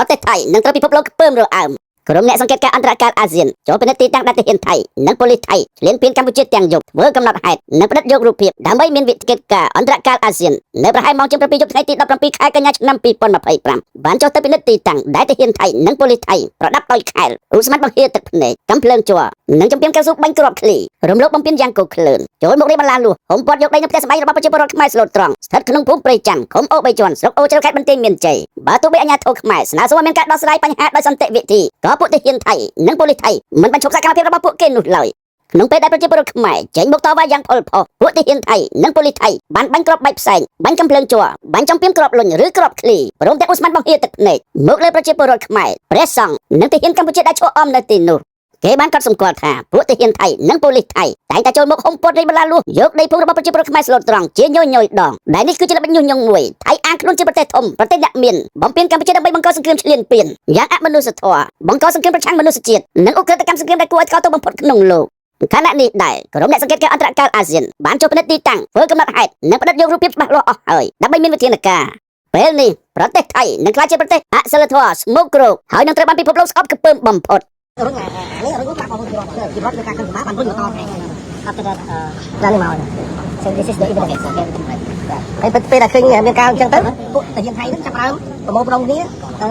ប្រទេសថៃនឹងត្រូវពិភពលោកពើមរអើមក្រុមអ្នកសង្កេតការណ៍អន្តរការអាស៊ានចូលពិនិត្យទីតាំងដាច់ទាហានថៃនិងប៉ូលីសថៃឆ្លៀនពៀនកម្ពុជាទាំងយប់ធ្វើកំណត់ហេតុនិងផ្តិតយករូបភាពដើម្បីមានវិធានការអន្តរការអាស៊ាននៅប្រហែលម៉ោងជាង7យប់ថ្ងៃទី17ខែកញ្ញាឆ្នាំ2025បានចុះទៅពិនិត្យទីតាំងដែលទាហានថៃនិងប៉ូលីសថៃប្រដាប់ដោយខែលឧស្ម័នបង្ហៀទឹកភ្នែកកំភ្លើងជ័រនិងចំពាំកៅស៊ូបាញ់គ្រាប់ឃ្លីរំលោភបំពានយ៉ាងកុកក្លឿនចូលមករៀបបន្លាលួសហុំព័ទ្ធយកដីនៅផ្ទះសម្បែងរបស់ប្រជាពលរដ្ឋខ្មែរស្លូតត្រង់ស្ថិតក្នុងភូមិព្រៃច័ន្ទឃុំអូ3ជាន់ស្រុកអូជ្រៅខេត្តបន្ទាយមានជ័យបើទោះបីអាជ្ញាធរខ្មែរស្នើសុំឲ្យមានការដោះស្រាយបញ្ហាដោយសន្តិវិធីក៏ពួកទាហានថៃនិងប៉ូលីសថៃមិនបញ្ឈប់សកម្មភាពរបស់ពួកគេនោះឡើយក្នុងពេលដែលប្រជាពលរដ្ឋខ្មែរចេញមកតវ៉ាយ៉ាងផុលផុសពួកទាហានថៃនិងប៉ូលីសថៃបានបាញ់គ្រាប់បែកផ្សែងបាញ់កំភ្លើងជ័របាញ់ចំពាំគ្រាប់លុញឬគ្រាប់ឃ្លីព្រមទាំងឧស្ម័នបង្ហៀទឹកភ្នែកមកលើប្រជាពលរដ្ឋខ្មែរព្រះសង្ឃនិងទាហានកម្ពុជាដែលឈរអមនៅទីនោះគេបានកត់សម្គាល់ថាពួកទាហានថៃនិងប៉ូលីសថៃតែងតែចូលមកហុំព័ទ្ធរីបន្លាលួសយកដីភូមិរបស់ប្រជាពលរដ្ឋខ្មែរស្លូតត្រង់ជាញយដងដែលនេះគឺជាល្បិចញុះញង់មួយថៃអាងខ្លួនជាប្រទេសធំប្រទេសអ្នកមានបំពេញកម្ពុជាដើម្បីបង្កសង្គ្រាមឈ្លានពានយ៉ាងអមនុស្សធម៌បង្កសង្គ្រាមប្រឆាំងមនុស្សជាតិនិងឧក្រិដ្ឋកម្មសង្គ្រាមដែលគួរឲ្យកោតទោសបំផុតក្នុងលោកខណៈនេះដែរក្រុមអ្នកសង្កេតការណ៍អន្តរការអាស៊ានបានចុះពិនិត្យទីតាំងធ្វើកំណត់ហេតុនិងផ្តិតយករូបភាពច្បាស់លាស់អស់ហើយដើម្បីមានវិធានការពេលនេះប្រទេសថៃនឹងក្លាយជាប្រទេសអសិលធម៌ស្មោកគ្រោកហើយនឹងត្រូវបានពិភពលោកស្អប់ខ្ពើមបំផុតរុញនេះរុញបាក់បងប្អូនជីវិតនៃការគិតសម្បត្តិបានរុញបន្តថែ after that ដល់នេះមក so this is the evidence ហើយពេលដែលឃើញមានការអញ្ចឹងទៅពួកតាហ៊ានថៃនឹងចាប់ផ្ដើមប្រមូលផ្ដុំគ្នា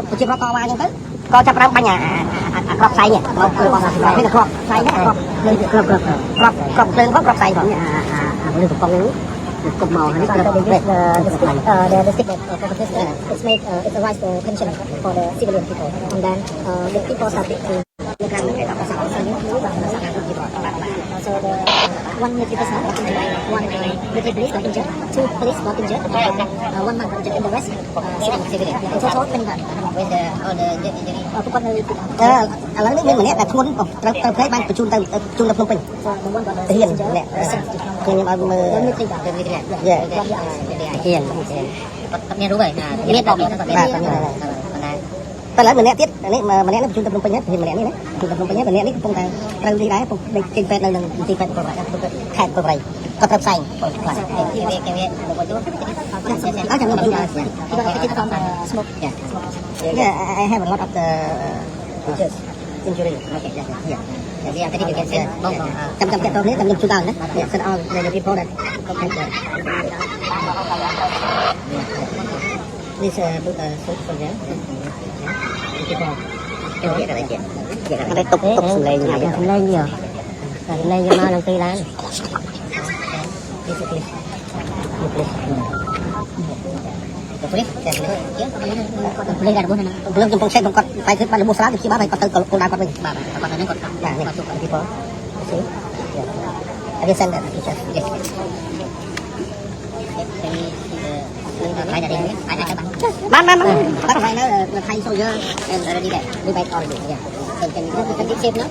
ប្រជាពលរដ្ឋតវ៉ាអញ្ចឹងទៅក៏ចាប់ផ្ដើមបាញ់អាក្របផ្សែងនេះមករបស់សាស្ត្រនេះក្របផ្សែងនេះក្របភ្លើងផងក្របផ្សែងផងអានេះកំប៉ុងនេះកុំមកហើយនេះគឺ the stick it's made it's a rice pension for the civilian people and then the people started to so the one military personnel got injured, one military police got injured, two police got injured, and one man got injured, and the rest civilian. In total, 21. With all the injury. ทุกคนเลยឥឡូវនេះមានម្នាក់ដែលធ្ងន់ត្រូវផ្លេចបានបញ្ជូនទៅភ្នំពេញ So the one got injured. នេះខ្ញុំឲ្យមើលmilitary got injured. Yeah. មានរូបហើយមានបងមានបាទតែឡើយម្នាក់ទៀតម្នាក់នេះបញ្ជូនទៅភ្នំពេញហ្នឹងម្នាក់នេះណាបញ្ជូនទៅភ្នំពេញហ្នឹងម្នាក់នេះកំពុងតែត្រូវនេះដែរចេញពេទ្យនៅនឹងទីពេទ្យប្រវត្តិខេត្តប្រវត្តិគាត់ត្រូវផ្សាយខ្លះគេអញ្ចឹងខ្ញុំបញ្ជូនដល់ smoke yeah I have a lot of the injury okay yeah yeah tadi you can say បងចាំតែតោះនេះខ្ញុំជួយដល់ណា send all the people that this soup for them đây tục sừng lên nhiều sừng lên nhiều mà làm cây lan lên ra được bốn lương trong xe không còn phải thứ ba là mua salad thì chỉ bán phải còn từ còn lại còn mình còn này còn này thì có I send that yes bán phải nó thay soldier and ready there đi bay on được nha. Cần cái ship nữa.